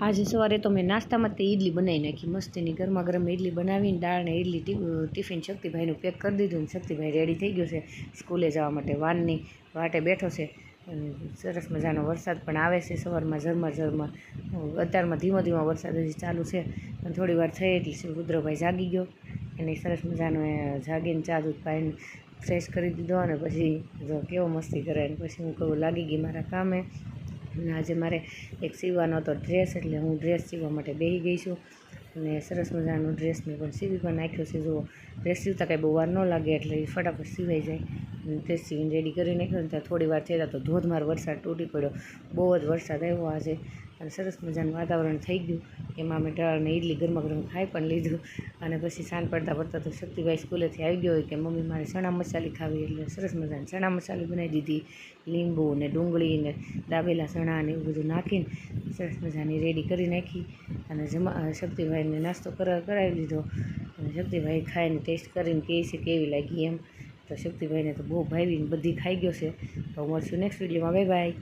આજે સવારે તો મેં નાસ્તામાં તે ઇડલી બનાવી નાખી મસ્તીની ગરમા ગરમ ઇડલી બનાવીને દાળ ને ઇડલી ટિફિન શક્તિભાઈનું પેક કરી દીધું ને શક્તિભાઈ રેડી થઈ ગયો છે સ્કૂલે જવા માટે વાનની વાટે બેઠો છે. સરસ મજાનો વરસાદ પણ આવે છે સવારમાં ઝરમર અત્યારમાં ધીમો ધીમો વરસાદ હજી ચાલુ છે અને થોડી વાર થઈ એટલે રુદ્રભાઈ જાગી ગયો એને સરસ મજાનો જાગીને ચા દૂધ પાઈને ફ્રેશ કરી દીધો અને પછી જો કેવો મસ્તી કરે ને પછી હું કહું લાગી ગઈ મારા કામે. અને આજે મારે એક સીવવાનો હતો ડ્રેસ એટલે હું ડ્રેસ સીવવા માટે બેસી ગઈ છું અને સરસ મજાનો ડ્રેસ મેં પણ સીવી પણ નાખ્યો છે. જુઓ ડ્રેસ સીવતા કાંઈ બહુ વાર ન લાગે એટલે ફટાફટ સીવાઈ જાય. ડ્રેસ સીવીને રેડી કરી નાખ્યો ને ત્યાં થોડી વાર થયા તો ધોધમાર વરસાદ તૂટી પડ્યો. બહુ જ વરસાદ આવ્યો આજે અને સરસ મજાનું વાતાવરણ થઈ ગયું. એમાં અમે દાળ અને ઇડલી ગરમા ગરમ ખાઈ પણ લીધું અને પછી સાંજ પડતા તો શક્તિભાઈ સ્કૂલેથી આવી ગયો હોય કે મમ્મી મારે ચણા મસાલી ખાવી એટલે સરસ મજાની ચણા મસાલી બનાવી દીધી. લીંબુ ને ડુંગળી ને દાબેલા ચણા ને એવું બધું નાખીને સરસ મજાની રેડી કરી નાખી અને શક્તિભાઈને નાસ્તો કરાવી લીધો અને શક્તિભાઈ ખાઈને ટેસ્ટ કરીને કહે છે કેવી લાગી એમ. તો શક્તિભાઈને તો બહુ ભાવીને બધી ખાઈ ગયો છે. તો મળશું નેક્સ્ટ વિડીયોમાં. Bye bye.